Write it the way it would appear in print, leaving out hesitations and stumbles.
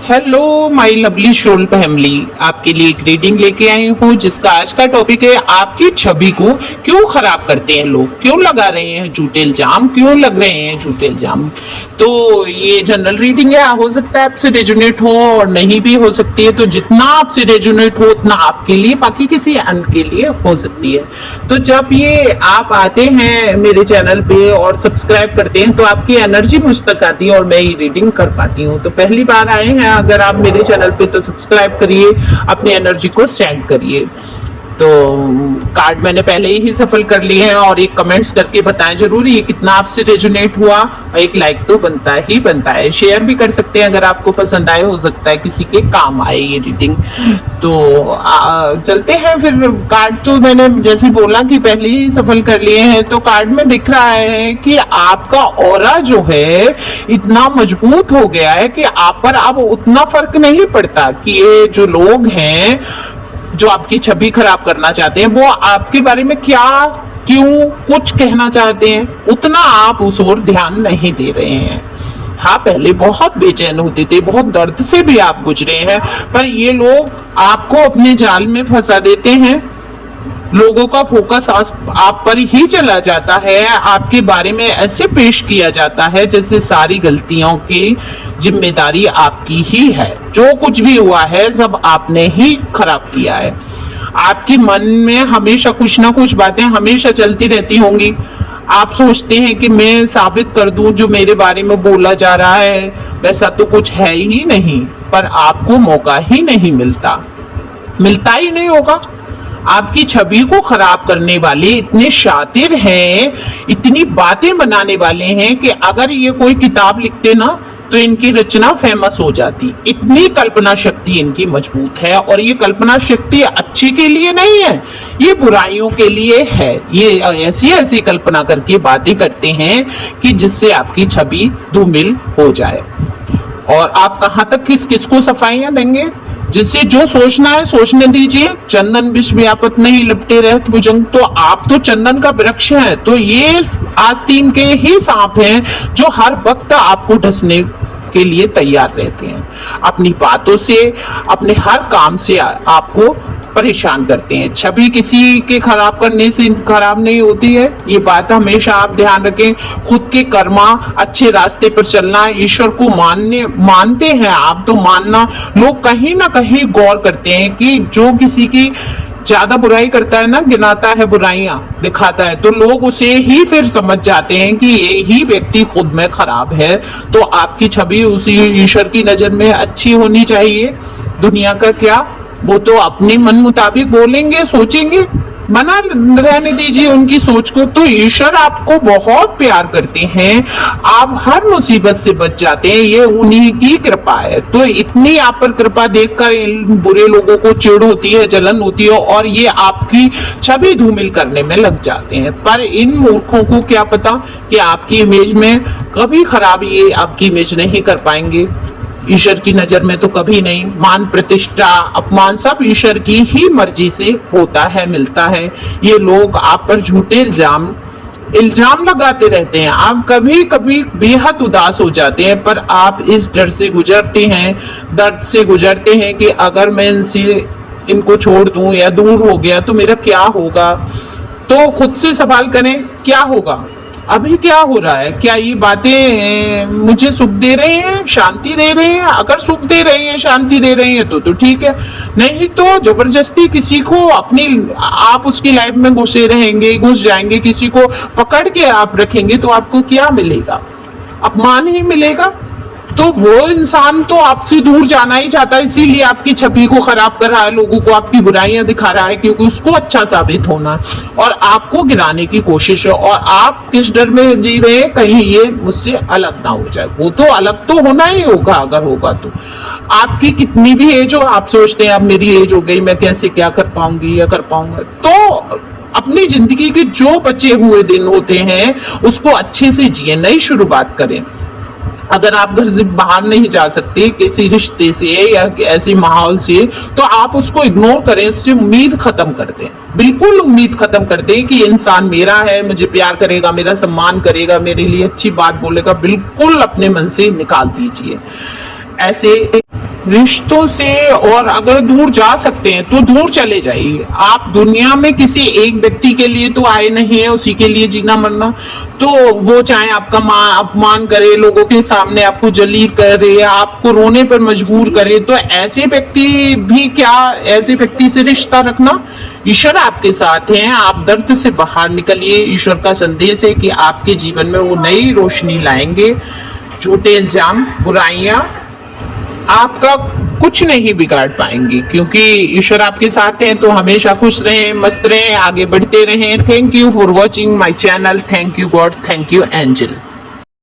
Hello my lovely soul family, आपके लिए एक रीडिंग लेके आई हूँ जिसका आज का टॉपिक है आपकी छवि को क्यों खराब करते हैं लोग, क्यों लगा रहे हैं झूठे इल्जाम, क्यों लग रहे हैं झूठे इल्जाम। तो ये जनरल रीडिंग है, हो सकता है आपसे रेजोनेट हो और नहीं भी हो सकती है। तो जितना आपसे रेजोनेट हो उतना आपके लिए, बाकी किसी अन्य के लिए हो सकती है। तो जब ये आप आते हैं मेरे चैनल पे और सब्सक्राइब करते हैं तो आपकी एनर्जी मुझ तक आती है और मैं ये रीडिंग कर पाती हूँ। तो पहली बार आए हैं अगर आप मेरे चैनल पे तो सब्सक्राइब करिए, अपनी एनर्जी को सेंड करिए। तो कार्ड मैंने पहले ही सफल कर लिए हैं और एक कमेंट्स करके बताएं जरूर ये कितना आपसे रेजोनेट हुआ। और एक लाइक तो बनता ही बनता है, शेयर भी कर सकते हैं अगर आपको पसंद आए, हो सकता है किसी के काम आए ये रीडिंग। तो चलते हैं फिर। कार्ड तो मैंने जैसे बोला कि पहले ही सफल कर लिए हैं। तो कार्ड में दिख रहा है कि आपका ऑरा जो है इतना मजबूत हो गया है कि आप पर अब उतना फर्क नहीं पड़ता कि ये जो लोग हैं जो आपकी छवि खराब करना चाहते हैं वो आपके बारे में क्या क्यों कुछ कहना चाहते हैं, उतना आप उस ओर ध्यान नहीं दे रहे हैं। हाँ, पहले बहुत बेचैन होते थे, बहुत दर्द से भी आप गुजरे हैं, पर ये लोग आपको अपने जाल में फंसा देते हैं। लोगों का फोकस आप पर ही चला जाता है, आपके बारे में ऐसे पेश किया जाता है जैसे सारी गलतियों की जिम्मेदारी आपकी ही है। जो कुछ भी हुआ है सब आपने ही खराब किया है। आपके मन में हमेशा कुछ ना कुछ बातें हमेशा चलती रहती होंगी। आप सोचते हैं कि मैं साबित कर दूं जो मेरे बारे में बोला जा रहा है वैसा तो कुछ है ही नहीं, पर आपको मौका ही नहीं मिलता ही नहीं होगा। आपकी छवि को खराब करने वाले इतने शातिर हैं, इतनी बातें बनाने वाले हैं कि अगर ये कोई किताब लिखते ना तो इनकी रचना फेमस हो जाती। इतनी कल्पना शक्ति इनकी मजबूत है और ये कल्पना शक्ति अच्छे के लिए नहीं है, ये बुराइयों के लिए है। ये ऐसी ऐसी कल्पना करके बातें करते हैं कि जिससे आपकी छवि धूमिल हो जाए। और आप कहाँ तक किस किस को सफाइयां देंगे, जिससे जो सोचना है सोचने दीजिए। चंदन विष व्यापत नहीं लिपटे रहत भुजंग, तो आप तो चंदन का वृक्ष है। तो ये आस्तीन के ही सांप हैं जो हर वक्त आपको डसने के लिए तैयार रहते हैं, अपनी बातों से, अपने हर काम से आपको परेशान करते हैं। छवि किसी के खराब करने से खराब नहीं होती है, ये बात हमेशा आप ध्यान रखें। खुद के कर्मा, अच्छे रास्ते पर चलना, ईश्वर को मानते हैं आप तो मानना। लोग कहीं ना कहीं गौर करते हैं कि जो किसी की ज्यादा बुराई करता है ना, गिनाता है बुराइयां, दिखाता है, तो लोग उसे ही फिर समझ जाते हैं कि ये ही व्यक्ति खुद में खराब है। तो आपकी छवि उसी ईश्वर की नजर में अच्छी होनी चाहिए। दुनिया का क्या, वो तो अपने मन मुताबिक बोलेंगे, सोचेंगे, मना रहने दीजिए उनकी सोच को। तो ईश्वर आपको बहुत प्यार करते हैं, आप हर मुसीबत से बच जाते हैं, ये उन्हीं की कृपा है। तो इतनी आप पर कृपा देखकर इन बुरे लोगों को चिढ़ होती है, जलन होती है और ये आपकी छवि धूमिल करने में लग जाते हैं। पर इन मूर्खों को क्या पता कि आपकी इमेज में कभी खराब ये आपकी इमेज नहीं कर पाएंगे। ईश्वर की नजर में तो कभी नहीं। मान प्रतिष्ठा अपमान सब ईश्वर की ही मर्जी से होता है, मिलता है। ये लोग आप पर झूठे इल्जाम लगाते रहते हैं। आप कभी कभी बेहद उदास हो जाते हैं, पर आप इस डर से गुजरते हैं, दर्द से गुजरते हैं कि अगर मैं इनको छोड़ दूं या दूर हो गया तो मेरा क्या होगा। तो खुद से सवाल करें, क्या होगा, अभी क्या हो रहा है, क्या ये बातें मुझे सुख दे रहे हैं, शांति दे रहे हैं। अगर सुख दे रहे हैं, शांति दे रहे हैं तो ठीक है, नहीं तो जबरदस्ती किसी को अपनी आप उसकी लाइफ में घुस जाएंगे, किसी को पकड़ के आप रखेंगे तो आपको क्या मिलेगा, अपमान ही मिलेगा। तो वो इंसान तो आपसे दूर जाना ही चाहता है, इसीलिए आपकी छवि को खराब कर रहा है, लोगों को आपकी बुराइयां दिखा रहा है, क्योंकि उसको अच्छा साबित होना है और आपको गिराने की कोशिश है। और आप किस डर में जी रहे हैं, कहीं ये मुझसे अलग ना हो जाए। वो तो अलग तो होना ही होगा, अगर होगा तो। आपकी कितनी भी एज हो, आप सोचते हैं अब मेरी एज हो गई, मैं कैसे क्या कर पाऊंगी या कर पाऊंगा। तो अपनी जिंदगी के जो बचे हुए दिन होते हैं उसको अच्छे से जिए, नई शुरुआत करें। अगर आप घर से बाहर नहीं जा सकते किसी रिश्ते से या ऐसे माहौल से, तो आप उसको इग्नोर करें, उससे उम्मीद खत्म कर दें। बिल्कुल उम्मीद खत्म कर दें कि इंसान मेरा है, मुझे प्यार करेगा, मेरा सम्मान करेगा, मेरे लिए अच्छी बात बोलेगा। बिल्कुल अपने मन से निकाल दीजिए। ऐसे रिश्तों से, और अगर दूर जा सकते हैं तो दूर चले जाइए। आप दुनिया में किसी एक व्यक्ति के लिए तो आए नहीं है, उसी के लिए जीना मरना। तो वो चाहे आपका अपमान करे, लोगों के सामने आपको जलील करे, आपको रोने पर मजबूर करे, तो ऐसे व्यक्ति भी क्या, ऐसे व्यक्ति से रिश्ता रखना? ईश्वर आपके साथ हैं, आप दर्द से बाहर निकलिए। ईश्वर का संदेश है कि आपके जीवन में वो नई रोशनी लाएंगे। झूठे इल्जाम, बुराइयां आपका कुछ नहीं बिगाड़ पाएंगे, क्योंकि ईश्वर आपके साथ हैं। तो हमेशा खुश रहें, मस्त रहें, आगे बढ़ते रहें। Thank you for watching my channel. Thank you God, thank you angel.